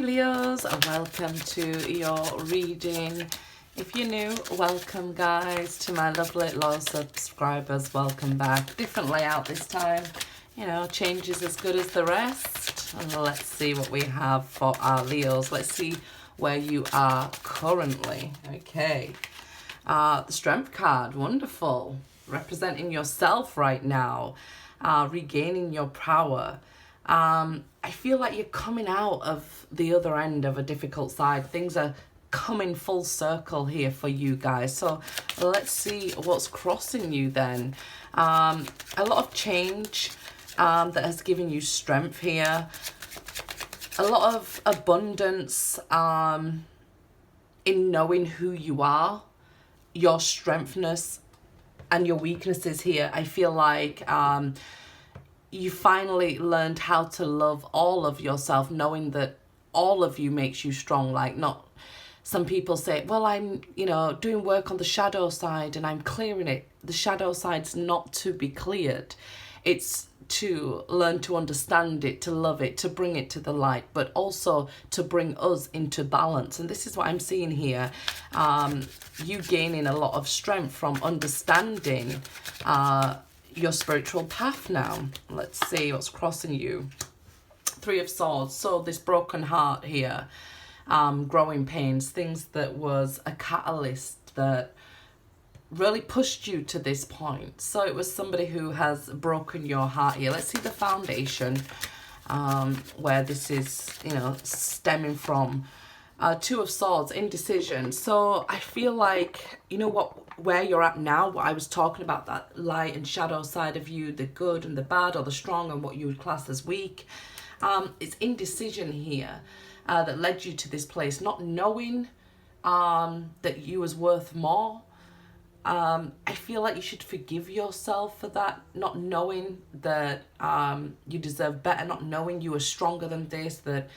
Leos, and welcome to your reading. If you're new, welcome guys. To my lovely loyal subscribers, welcome back. Different layout this time, you know, change is as good as the rest. And let's see what we have for our Leos. Let's see where you are currently. Okay, the Strength card, wonderful, representing yourself right now, regaining your power. I feel like you're coming out of the other end of a difficult side. Things are coming full circle here for you guys. So let's see what's crossing you then. A lot of change that has given you strength here. A lot of abundance in knowing who you are, your strengthness and your weaknesses here. I feel like you finally learned how to love all of yourself, knowing that all of you makes you strong. Like, not some people say, well, I'm, you know, doing work on the shadow side and I'm clearing it. The shadow side's not to be cleared. It's to learn to understand it, to love it, to bring it to the light, but also to bring us into balance. And this is what I'm seeing here. You gaining a lot of strength from understanding your spiritual path now. Let's see what's crossing you. Three of Swords. So this broken heart here, growing pains, things that was a catalyst that really pushed you to this point. So it was somebody who has broken your heart here. Let's see the foundation, where this is, you know, stemming from. Two of Swords, indecision. So I feel like, you know what, where you're at now, what I was talking about, that light and shadow side of you, the good and the bad, or the strong and what you would class as weak. It's indecision here that led you to this place, not knowing that you was worth more. I feel like you should forgive yourself for that, not knowing that you deserve better, not knowing you were stronger than this, that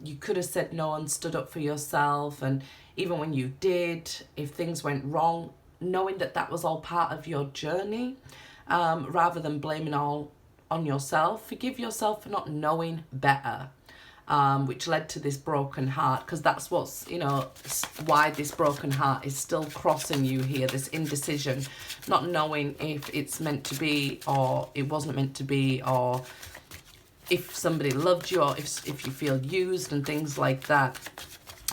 you could have said no and stood up for yourself. And even when you did, if things went wrong, knowing that that was all part of your journey, rather than blaming all on yourself. Forgive yourself for not knowing better, which led to this broken heart, because that's what's, you know, why this broken heart is still crossing you here, this indecision, not knowing if it's meant to be or it wasn't meant to be, or if somebody loved you, or if you feel used and things like that.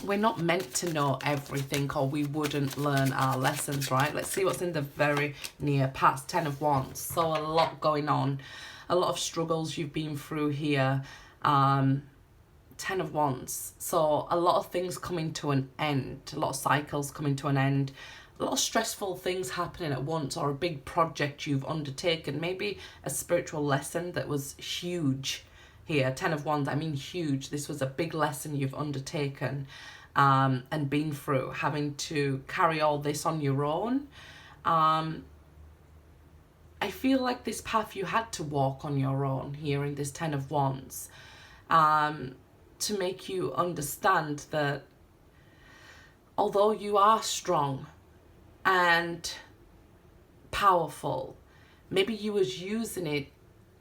We're not meant to know everything, or we wouldn't learn our lessons, right? Let's see what's in the very near past. Ten of Wands. So a lot going on, a lot of struggles you've been through here. Ten of Wands. So a lot of things coming to an end, a lot of cycles coming to an end, a lot of stressful things happening at once, or a big project you've undertaken, maybe a spiritual lesson that was huge here. Ten of Wands, I mean huge. This was a big lesson you've undertaken and been through, having to carry all this on your own. I feel like this path you had to walk on your own here in this Ten of Wands, to make you understand that although you are strong and powerful, maybe you was using it,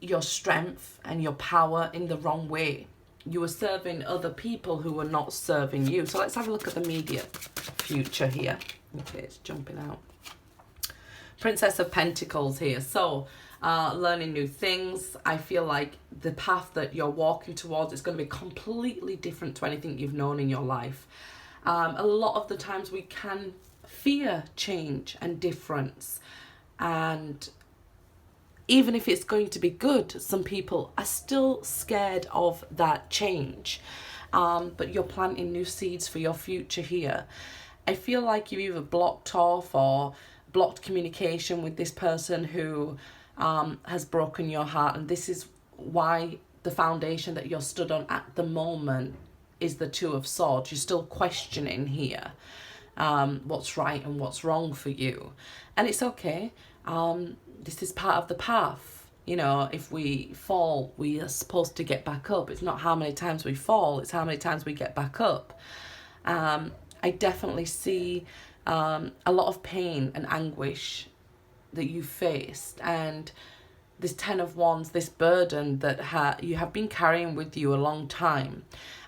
your strength and your power, in the wrong way. You were serving other people who were not serving you. So let's have a look at the immediate future here. Okay, it's jumping out. Princess of Pentacles here. So learning new things. I feel like the path that you're walking towards is going to be completely different to anything you've known in your life. A lot of the times we can fear change and difference, and even if it's going to be good, some people are still scared of that change. But you're planting new seeds for your future here. I feel like you either blocked off or blocked communication with this person who has broken your heart. And this is why the foundation that you're stood on at the moment is the Two of Swords. You're still questioning here what's right and what's wrong for you. And it's okay. This is part of the path. You know, if we fall, we are supposed to get back up. It's not how many times we fall, it's how many times we get back up. I definitely see a lot of pain and anguish that you faced, and this Ten of Wands, this burden that you have been carrying with you a long time.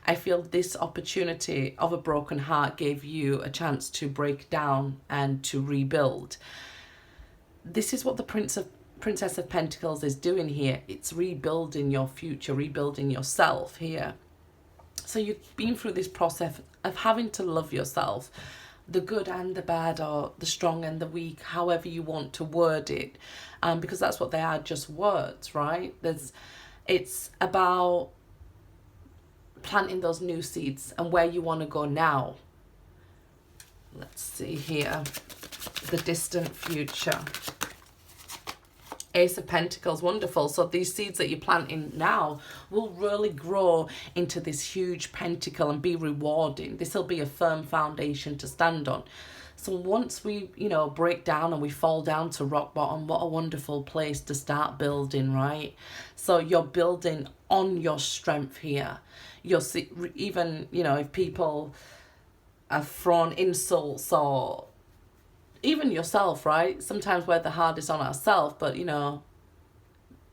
I feel this opportunity of a broken heart gave you a chance to break down and to rebuild. This is what the Princess of Pentacles is doing here. It's rebuilding your future, rebuilding yourself here. So you've been through this process of having to love yourself, the good and the bad, or the strong and the weak, however you want to word it, because that's what they are, just words, right? It's about planting those new seeds and where you want to go now. Let's see here, the distant future. Ace of Pentacles, wonderful. So these seeds that you're planting now will really grow into this huge pentacle and be rewarding. This will be a firm foundation to stand on. So once we, break down and we fall down to rock bottom, what a wonderful place to start building, right? So you're building on your strength here. You'll see, even, if people have thrown insults, or even yourself, right? Sometimes we're the hardest on ourselves, but,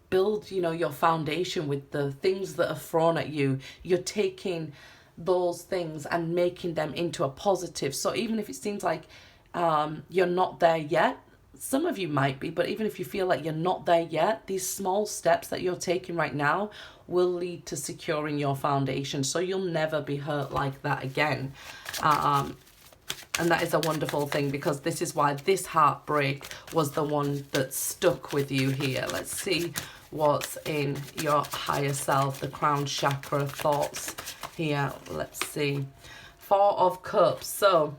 build, your foundation with the things that are thrown at you. You're taking those things and making them into a positive. So even if it seems like you're not there yet, some of you might be, but even if you feel like you're not there yet, these small steps that you're taking right now will lead to securing your foundation. So you'll never be hurt like that again. And that is a wonderful thing, because this is why this heartbreak was the one that stuck with you here. Let's see what's in your higher self, the crown chakra thoughts here. Let's see. Four of Cups. So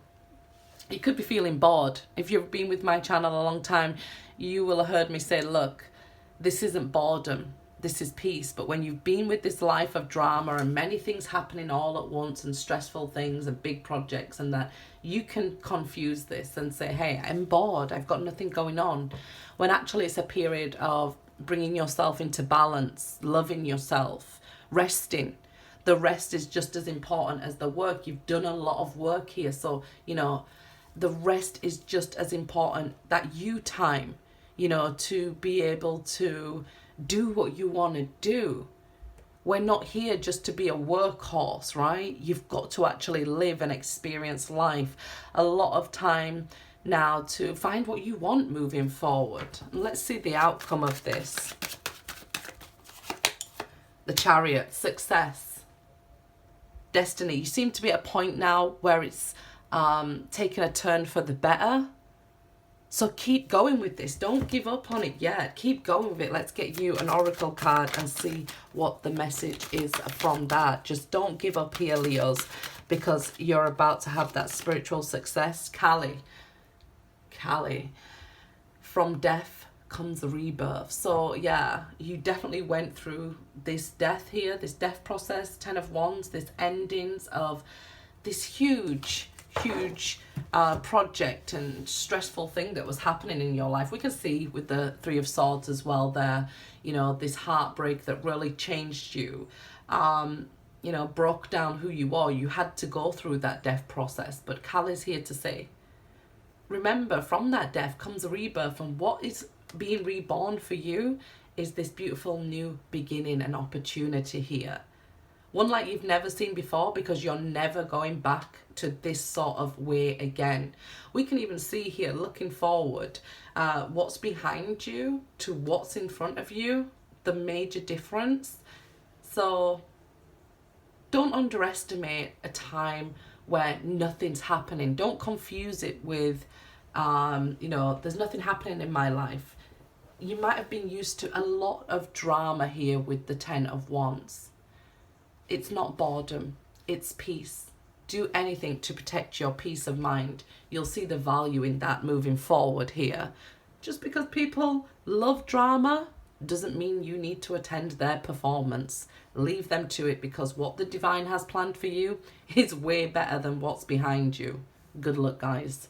you could be feeling bored. If you've been with my channel a long time, you will have heard me say, look, this isn't boredom. This is peace. But when you've been with this life of drama and many things happening all at once and stressful things and big projects and that, you can confuse this and say, hey, I'm bored, I've got nothing going on. When actually it's a period of bringing yourself into balance, loving yourself, resting. The rest is just as important as the work. You've done a lot of work here. So, the rest is just as important. That you time, to be able to do what you want to do. We're not here just to be a workhorse, right? You've got to actually live and experience life. A lot of time now to find what you want moving forward. Let's see the outcome of this. The Chariot, success, destiny. You seem to be at a point now where it's taken a turn for the better. So keep going with this. Don't give up on it yet. Keep going with it. Let's get you an oracle card and see what the message is from that. Just don't give up here, Leos, because you're about to have that spiritual success. Callie, from death comes a rebirth. So yeah, you definitely went through this death here, this death process, Ten of Wands, this endings of this huge project and stressful thing that was happening in your life. We can see with the Three of Swords as well there, this heartbreak that really changed you, broke down who you are. You had to go through that death process. But Callie's here to say, remember, from that death comes a rebirth, and what is being reborn for you is this beautiful new beginning and opportunity here. One like you've never seen before, because you're never going back to this sort of way again. We can even see here, looking forward, what's behind you to what's in front of you, the major difference. So don't underestimate a time where nothing's happening. Don't confuse it with, there's nothing happening in my life. You might have been used to a lot of drama here with the Ten of Wands. It's not boredom, it's peace. Do anything to protect your peace of mind. You'll see the value in that moving forward here. Just because people love drama doesn't mean you need to attend their performance. Leave them to it, because what the divine has planned for you is way better than what's behind you. Good luck, guys.